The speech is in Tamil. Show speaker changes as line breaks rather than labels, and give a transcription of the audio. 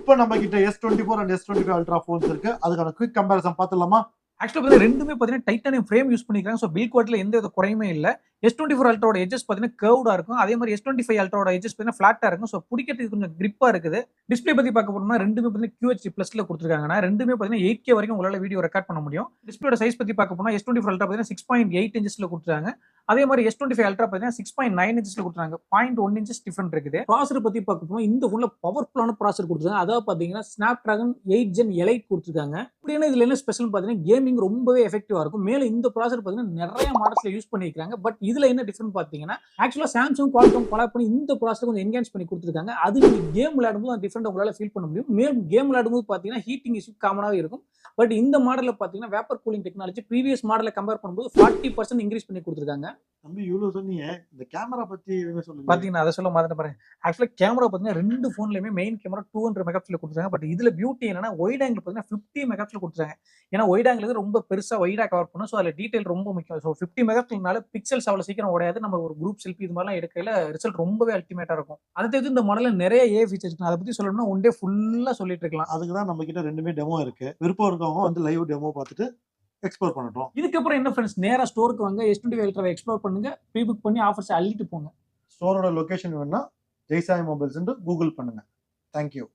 இப்போ நம்ம கிட்ட S24 and S25 Ultra phones இருக்கு. அதுக்கான குயிக் கம்பேரிசன் பார்த்துடலாமா?
ஆக்சுவலா ரெண்டுமே பாத்தீங்கன்னா டைட்டானியம் ஃப்ரேம் யூஸ் பண்ணிருக்காங்க. சோ பில்ட் குவாலிட்டில எந்த வித குறையுமே இல்ல. S24 அல்ட்ராவோட எட்ஜஸ் பாத்தீங்கன்னா கர்வ்டா இருக்கும். அதே மாதிரி S25 அல்ட்ராவோட எட்ஜஸ் பாத்தீங்கன்னா ஃபிளாட்டா இருக்கும். சோ புடிக்கிறதுக்கு கொஞ்சம் கிரிப்பா இருக்குது. டிஸ்ப்ளே பத்தி பார்க்க போறோம்னா ரெண்டுமே பாத்தீங்கன்னா QHD பிளஸ்ல கொடுத்திருக்காங்க. ரெண்டுமே பாத்தீங்கன்னா 8K வரைக்கும் உங்களால வீடியோ ரெக்கார்ட் பண்ண முடியும். டிஸ்ப்ளேயோட சைஸ் பத்தி பார்க்க போனா S24 அல்ட்ரா பாத்தீங்கன்னா 6.8 இன்ச்சஸ்ல கொடுத்திருக்காங்க. அதே மாதிரி S25 அல்ட்ரா பாத்தீங்கன்னா 6.9 இன்ச்சஸ்ல கொடுத்திருக்காங்க. 0.1 இன்ச்சஸ் டிஃபரண்ட் இருக்குது. ப்ராசஸர் பத்தி பார்க்க போனா இந்த போன்ல பவர்ஃபுல்லான ப்ராசஸர் கொடுத்திருக்காங்க. அதாவது பாத்தீங்கன்னா Snapdragon 8 Gen Elite கொடுத்திருக்காங்க. இப்படினா இதுல என்ன ஸ்பெஷல் பாத்தீங்கன்னா கேமிங் ரொம்பவே எஃபெக்டிவா இருக்கும். மேலும் இந்த ப்ராசஸர் பாத்தீங்கன்னா நிறைய மாடல்ஸ்ல யூஸ் பண்ணிருக்காங்க. பட் இதுல என்ன டிஃபரண்ட் பாத்தீங்கன்னா ஆக்சுவலா Samsung Qualcomm கொலாப் பண்ணி இந்த ப்ராசஸர் கொஞ்சம் என்ஹான்ஸ் பண்ணி கொடுத்திருக்காங்க. அது நீங்க கேம் விளையாடும்போது அந்த டிஃபரண்ட் உங்களால ஃபீல் பண்ண முடியும். மேலும் கேம் விளையாடும்போது பாத்தீங்கன்னா ஹீட்டிங் இஷ்யூ காமனாவே இருக்கும். பட் இந்த மாடல்ல பாத்தீங்கன்னா வேப்பர் கூலிங் டெக்னாலஜி ப்ரீவியஸ் மாடலை கம்பேர் பண்ணும்போது 40% இன்க்ரீஸ் பண்ணி கொடுத்திருக்காங்க.
தம்பி இவ்வளவு சொன்னீங்க, இந்த கேமரா பத்தி என்ன சொல்லுங்க?
பாத்தீங்கன்னா அதை சொல்ல மாதிரி பாருங்க. ஆக்சுவலா கேமரா பாத்தீங்கன்னா ரெண்டு போன்லயுமே மெயின் கேமரா 200 மெகா பிக்சல் கொடுத்தாங்க. பட் இதுல பியூட்டி என்னன்னா ஒயிட் ஆங்கிள் பாத்தீங்கன்னா 50 மெகா பிக்சல் கொடுத்தாங்க. ஏன்னா ஒயிட் ஆங்கிள் ரொம்ப பெருசா ஒயிடா கவர் பண்ணும். சோ அதுல டீடைல் ரொம்ப முக்கியம். சோ 50 மெகா பிக்சல்னால பிக்சல்ஸ் அவ்வளவு சீக்கிரம் உடையாது. நம்ம ஒரு குரூப் செல்ஃபி இது மாதிரிலாம் எடுக்கையில ரிசல்ட் ரொம்பவே அல்டிமேட்டா இருக்கும். அதை தவிர்த்து இந்த மாடல்ல நிறைய ஏ ஃபீச்சர்ஸ் இருக்கு. அதை பத்தி சொல்லணும்னா ஒன் டே ஃபுல்லா சொல்லிட்டு இருக்கலாம்.
அதுக்கு தான் நம்ம கிட்ட ரெண்டுமே டெமோ இருக்கு. விருப்பம் இருக்கவங்க வந்து லைவ் டெமோ பார்த்துட்டு எக்ஸ்ப்ளோர் பண்ணட்டும்.
இதுக்கப்புறம் என்ன ஃப்ரெண்ட்ஸ், நேரா ஸ்டோருக்கு வாங்க, S25 அல்ட்ராவை எக்ஸ்ப்ளோர் பண்ணுங்க, ப்ரீ புக் பண்ணி ஆஃபர்ஸ் அள்ளிட்டு போங்க.
ஸ்டோரோட லொகேஷன் வேணும்னா ஜெய்சாய் மொபைல்ஸ் கூகுள் பண்ணுங்க. தேங்க்யூ.